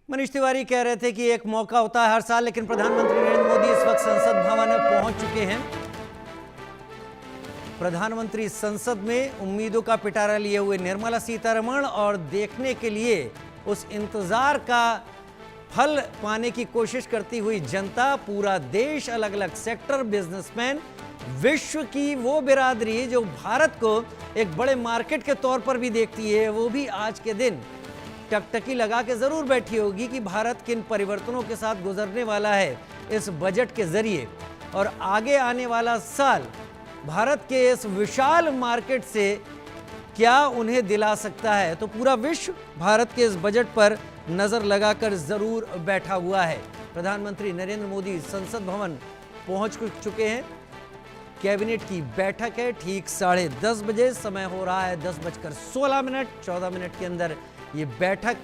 मनीष तिवारी कह रहे थे कि एक मौका होता है हर साल, लेकिन प्रधानमंत्री नरेंद्र मोदी इस वक्त संसद भवन पहुंच चुके हैं। प्रधानमंत्री संसद में उम्मीदों का पिटारा लिए हुए निर्मला सीतारमण और देखने के लिए उस इंतजार का फल पाने की कोशिश करती हुई जनता, पूरा देश, अलग अलग सेक्टर, बिजनेसमैन, विश्व की वो बिरादरी जो भारत को एक बड़े मार्केट के तौर पर भी देखती है, वो भी आज के दिन टकटकी लगा के जरूर बैठी होगी कि भारत किन परिवर्तनों के साथ गुजरने वाला है इस बजट के जरिए, और आगे आने वाला साल भारत के इस विशाल मार्केट से क्या उन्हें दिला सकता है। तो पूरा विश्व भारत के इस बजट पर नजर लगाकर जरूर बैठा हुआ है। प्रधानमंत्री नरेंद्र मोदी संसद भवन पहुंच चुके हैं। कैबिनेट की बैठक है ठीक 10:30 बजे, समय हो रहा है 10:16। 14 मिनट के अंदर ये बैठक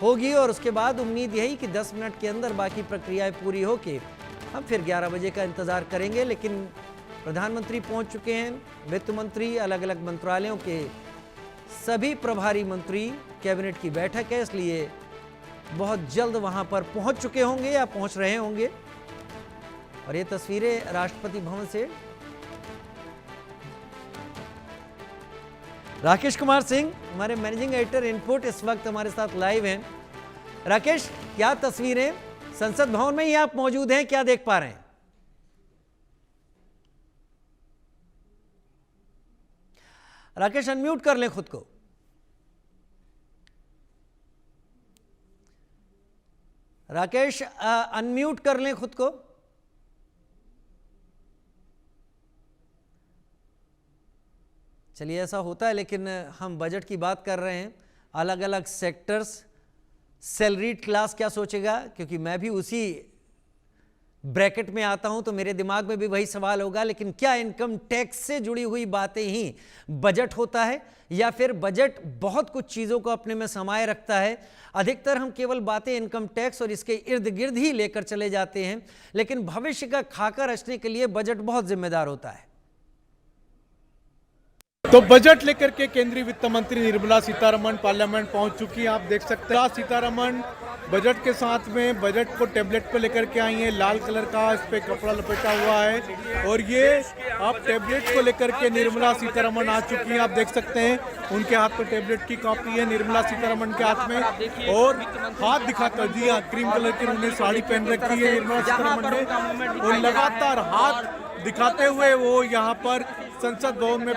होगी और उसके बाद उम्मीद यही कि 10 मिनट के अंदर बाकी प्रक्रियाएं पूरी होके हम फिर 11 बजे का इंतजार करेंगे। लेकिन प्रधानमंत्री पहुंच चुके हैं, वित्त मंत्री, अलग अलग मंत्रालयों के सभी प्रभारी मंत्री, कैबिनेट की बैठक है, इसलिए बहुत जल्द वहां पर पहुंच चुके होंगे या पहुंच रहे होंगे। और ये तस्वीरें राष्ट्रपति भवन से राकेश कुमार सिंह, हमारे मैनेजिंग एडिटर इनपुट, इस वक्त हमारे साथ लाइव हैं। राकेश, क्या तस्वीरें, संसद भवन में ही आप मौजूद हैं, क्या देख पा रहे हैं? राकेश, अनम्यूट कर लें खुद को। राकेश, अनम्यूट कर लें खुद को। चलिए, ऐसा होता है, लेकिन हम बजट की बात कर रहे हैं। अलग अलग सेक्टर्स, सैलरीड क्लास क्या सोचेगा, क्योंकि मैं भी उसी ब्रैकेट में आता हूं, तो मेरे दिमाग में भी वही सवाल होगा। लेकिन क्या इनकम टैक्स से जुड़ी हुई बातें ही बजट होता है, या फिर बजट बहुत कुछ चीज़ों को अपने में समाये रखता है? अधिकतर हम केवल बातें इनकम टैक्स और इसके इर्द गिर्द ही लेकर चले जाते हैं, लेकिन भविष्य का खाका रचने के लिए बजट बहुत जिम्मेदार होता है। तो बजट लेकर के केंद्रीय वित्त मंत्री निर्मला सीतारमण पार्लियामेंट पहुंच चुकी हैं। आप देख सकते हैं सीतारमण बजट के साथ में बजट को टेबलेट पे लेकर के आई हैं। लाल कलर का इस पे कपड़ा लपेटा हुआ है और ये आप टेबलेट को लेकर के निर्मला सीतारमण आ चुकी हैं। आप देख सकते हैं उनके हाथ में टेबलेट की कॉपी है निर्मला सीतारमण के हाथ में, और हाथ दिखाकर, जी हाँ, क्रीम कलर की उन्होंने साड़ी पहन रखी है निर्मला सीतारमण ने, और लगातार हाथ दिखाते हुए वो यहाँ पर संसद भवन में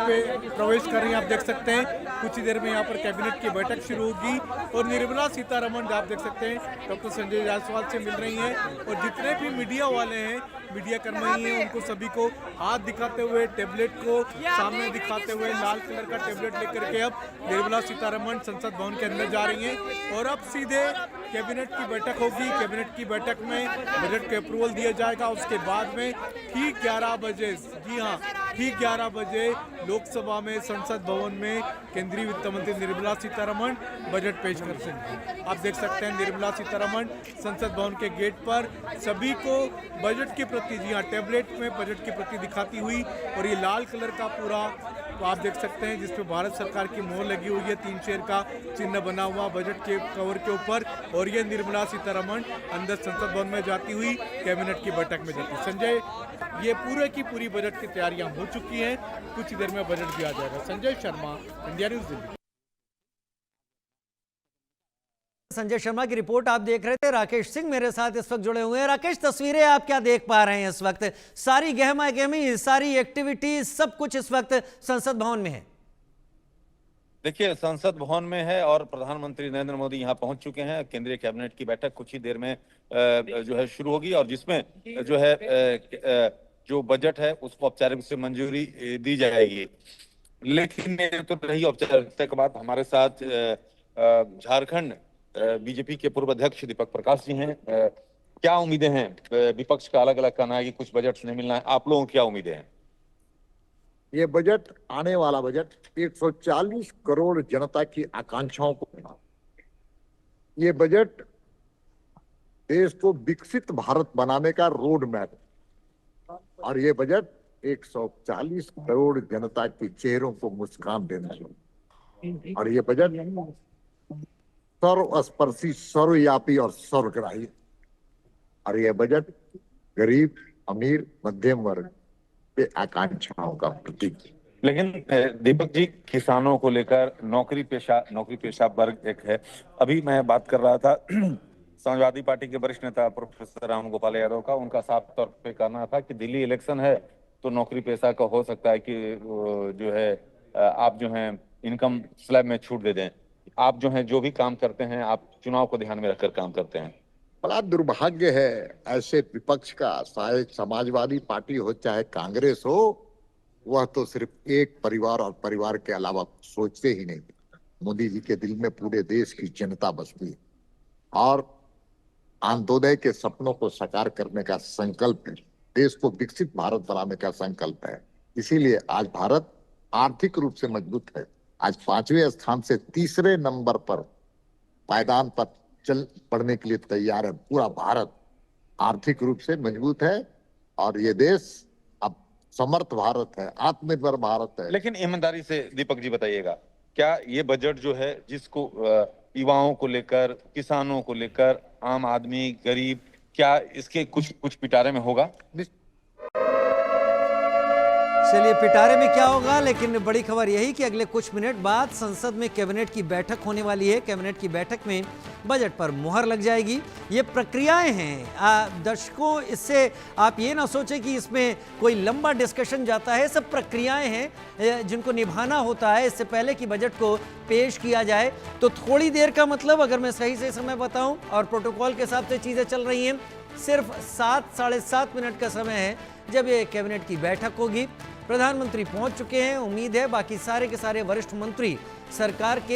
प्रवेश कर रही हैं। आप देख सकते हैं कुछ ही देर में यहाँ पर कैबिनेट की बैठक शुरू होगी और निर्मला सीतारमण, आप देख सकते हैं, डॉक्टर संजय जायसवाल से मिल रही हैं, और जितने भी मीडिया वाले हैं, मीडिया कर्मी हैं, उनको सभी को हाथ दिखाते हुए, टेबलेट को सामने दिखाते हुए, लाल कलर का टेबलेट लेकर के अब निर्मला सीतारमण संसद भवन के अंदर जा रही हैं। और अब सीधे कैबिनेट की बैठक होगी। कैबिनेट की बैठक में बजट के अप्रूवल दिया जाएगा। उसके बाद में ठीक 11 बजे, जी हाँ, ठीक 11 बजे लोकसभा में, संसद भवन में केंद्रीय वित्त मंत्री निर्मला सीतारमण बजट पेश कर सकते। आप देख सकते हैं निर्मला सीतारमण संसद भवन के गेट पर सभी को बजट के प्रति, जी हाँ, टेबलेट में बजट के प्रति दिखाती हुई, और ये लाल कलर का पूरा आप देख सकते हैं जिसपे भारत सरकार की मोहर लगी हुई है, 3 शेर का चिन्ह बना हुआ बजट के कवर के ऊपर, और ये निर्मला सीतारमण अंदर संसद भवन में जाती हुई कैबिनेट की बैठक में जाती। संजय, ये पूरे की पूरी बजट की तैयारियां हो चुकी हैं, कुछ ही देर में बजट भी आ जाएगा। Sanjay Sharma, India News Delhi. संजय शर्मा की रिपोर्ट आप देख रहे थे। राकेश सिंह मेरे साथ इस वक्त जुड़े हुए हैं। राकेश, तस्वीरें आप क्या देख पा रहे हैं इस वक्त? सारी गहमा गहमी, सारी एक्टिविटी, सब कुछ इस वक्त संसद भवन में है। देखिए, संसद भवन में है और प्रधानमंत्री नरेंद्र मोदी यहाँ पहुंच चुके हैं। केंद्रीय कैबिनेट की बैठक कुछ ही देर में जो है शुरू होगी, और जिसमें जो है जो बजट है उसको औपचारिक रूप से मंजूरी दी जाएगी। लेकिन ये तो रही औपचारिकता के बाद, हमारे साथ झारखंड बीजेपी के पूर्व अध्यक्ष दीपक प्रकाश जी हैं। क्या उम्मीदें हैं? विपक्ष का अलग अलग कहना है कि कुछ बजट नहीं मिलना है, आप लोगों की क्या उम्मीदें हैं? ये बजट, आने वाला बजट 140 करोड़ जनता की आकांक्षाओं को, ये बजट देश को विकसित भारत बनाने का रोड मैप, और ये बजट 140 करोड़ जनता के चेहरों को मुस्कान देना है। और ये बजट सर्वस्पर्शी, सर्वव्यापी और सर्वग्राही। और यह बजट गरीब, अमीर, मध्यम वर्ग के आकांक्षाओं का प्रतीक है। लेकिन दीपक जी, किसानों को लेकर नौकरी पेशा वर्ग एक है। अभी मैं बात कर रहा था समाजवादी पार्टी के वरिष्ठ नेता प्रोफेसर राम गोपाल यादव का। उनका साफ तौर पे कहना था कि दिल्ली इलेक्शन है तो नौकरी पेशा का हो सकता है कि जो है आप जो है इनकम स्लैब में छूट दे दें। आप जो है जो भी काम करते हैं आप चुनाव को ध्यान में रखकर काम करते हैं। बड़ा दुर्भाग्य है ऐसे विपक्ष का, चाहे समाजवादी पार्टी हो चाहे कांग्रेस हो, वह तो सिर्फ एक परिवार और परिवार के अलावा सोचते ही नहीं। मोदी जी के दिल में पूरे देश की जनता बसती है और अंत्योदय के सपनों को साकार करने का संकल्प है, देश को विकसित भारत बनाने का संकल्प है। इसीलिए आज भारत आर्थिक रूप से मजबूत है। आज 5वें स्थान से 3रे नंबर पर पायदान पर चल पड़ने के लिए तैयार है। पूरा भारत आर्थिक रूप से मजबूत है और ये देश अब समर्थ भारत है, आत्मनिर्भर भारत है। लेकिन ईमानदारी से दीपक जी बताइएगा, क्या ये बजट जो है जिसको युवाओं को लेकर, किसानों को लेकर, आम आदमी, गरीब, क्या इसके कुछ पिटारे में होगा? चलिए, पिटारे में क्या होगा, लेकिन बड़ी खबर यही कि अगले कुछ मिनट बाद संसद में कैबिनेट की बैठक होने वाली है। कैबिनेट की बैठक में बजट पर मुहर लग जाएगी। ये प्रक्रियाएं हैं दर्शकों, इससे आप ये ना सोचें कि इसमें कोई लंबा डिस्कशन जाता है। सब प्रक्रियाएं हैं जिनको निभाना होता है इससे पहले कि बजट को पेश किया जाए। तो थोड़ी देर का मतलब, अगर मैं सही से समय बताऊं और प्रोटोकॉल के हिसाब से चीज़ें चल रही हैं, सिर्फ 7 साढ़े 7 मिनट का समय है जब ये कैबिनेट की बैठक होगी। प्रधानमंत्री पहुंच चुके हैं। उम्मीद है बाकी सारे के सारे वरिष्ठ मंत्री सरकार के